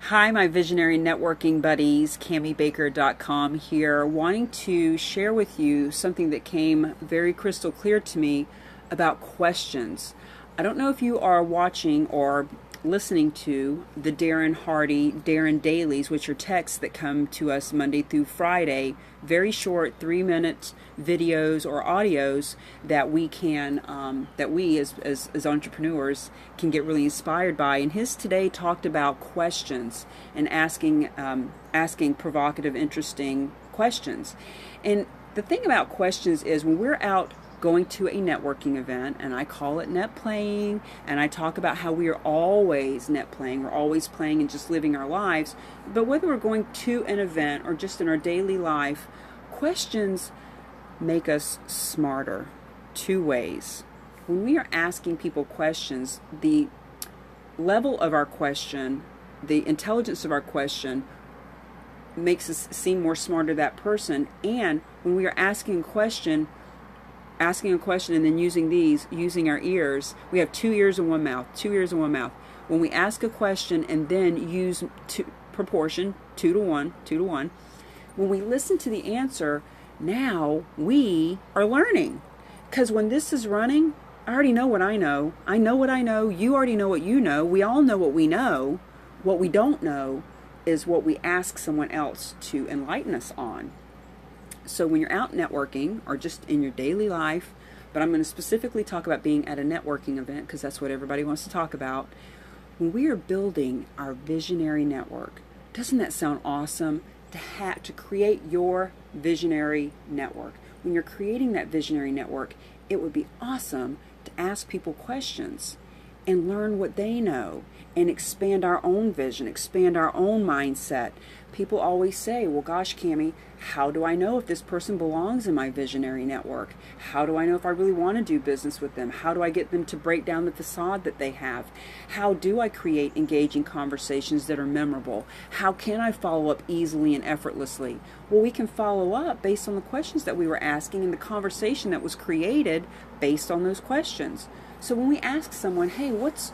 Hi, my visionary networking buddies, CamiBaker.com here, wanting to share with you something that came very crystal clear to me about questions. I don't know if you are watching or listening to the Darren Hardy Darren Dailies, which are texts that come to us Monday through Friday, very short 3-minute videos or audios that we can that we as entrepreneurs can get really inspired by. And his today talked about questions and asking provocative, interesting questions. And the thing about questions is when we're out going to a networking event, and I call it net playing, and I talk about how we are always net playing, we're always playing and just living our lives. But whether we're going to an event or just in our daily life, questions make us smarter. Two ways. When we are asking people questions, the level of our question, the intelligence of our question makes us seem more smarter than that person. And when we are asking a question and then using our ears, we have two ears and one mouth. When we ask a question and then use proportion 2 to 1, when we listen to the answer, now we are learning. Because when this is running, I already know what I know. I know what I know. You already know what you know. We all know what we know. What we don't know is what we ask someone else to enlighten us on. So when you're out networking or just in your daily life, but I'm going to specifically talk about being at a networking event because that's what everybody wants to talk about. When we are building our visionary network, doesn't that sound awesome to create your visionary network? When you're creating that visionary network, it would be awesome to ask people questions and learn what they know and expand our own vision, expand our own mindset. People always say, well, gosh, Cami, how do I know if this person belongs in my visionary network? How do I know if I really want to do business with them? How do I get them to break down the facade that they have? How do I create engaging conversations that are memorable? How can I follow up easily and effortlessly? Well, we can follow up based on the questions that we were asking and the conversation that was created based on those questions. So when we ask someone, hey, what's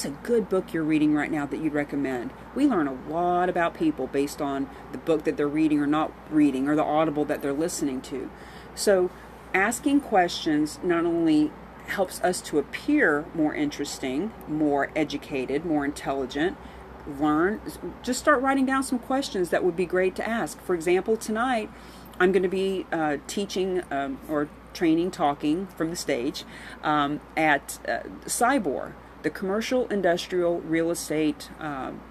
a good book you're reading right now that you'd recommend? We learn a lot about people based on the book that they're reading or not reading or the audible that they're listening to. So asking questions not only helps us to appear more interesting, more educated, more intelligent, just start writing down some questions that would be great to ask. For example, tonight I'm going to be teaching or talking from the stage at Cyborg, the commercial industrial real estate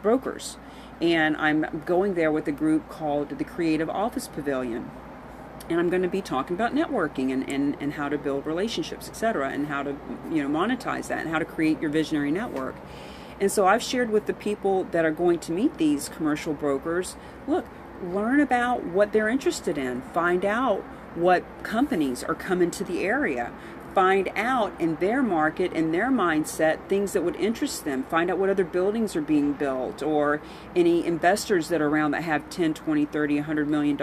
brokers. And I'm going there with a group called the Creative Office Pavilion. And I'm going to be talking about networking and how to build relationships, etc., and how to monetize that and how to create your visionary network. And so I've shared with the people that are going to meet these commercial brokers, look, learn about what they're interested in. Find out what companies are coming to the area. Find out in their market and their mindset things that would interest them. Find out what other buildings are being built or any investors that are around that have 10, 20, 30, $100 million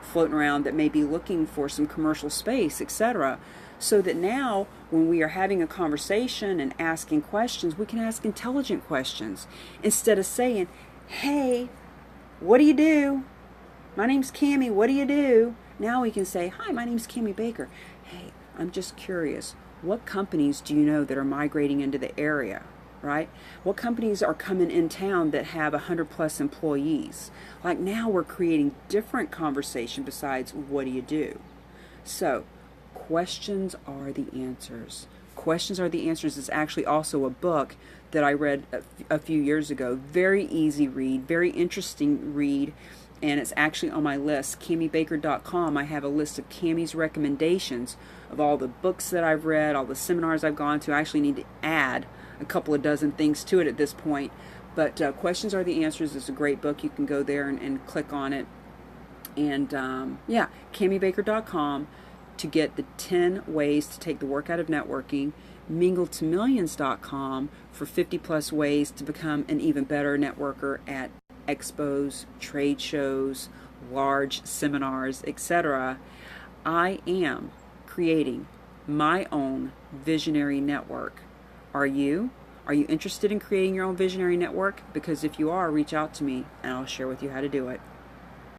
floating around that may be looking for some commercial space, etc. So that now when we are having a conversation and asking questions, we can ask intelligent questions instead of saying, hey, what do you do? My name's Cami, what do you do? Now we can say, hi, my name's Cami Baker. Hey, I'm just curious, what companies do you know that are migrating into the area, right? What companies are coming in town that have 100+ employees? Like now we're creating different conversation besides what do you do? So questions are the answers. Questions Are the Answers is actually also a book that I read a few years ago. Very easy read, very interesting read. And it's actually on my list, CamiBaker.com. I have a list of Cami's recommendations of all the books that I've read, all the seminars I've gone to. I actually need to add a couple of dozen things to it at this point. But Questions Are the Answers is a great book. You can go there and click on it. And CamiBaker.com to get the 10 ways to take the work out of networking. MingleToMillions.com for 50+ ways to become an even better networker at expos, trade shows, large seminars, etc. I am creating my own visionary network. Are you? Are you interested in creating your own visionary network? Because if you are, reach out to me and I'll share with you how to do it.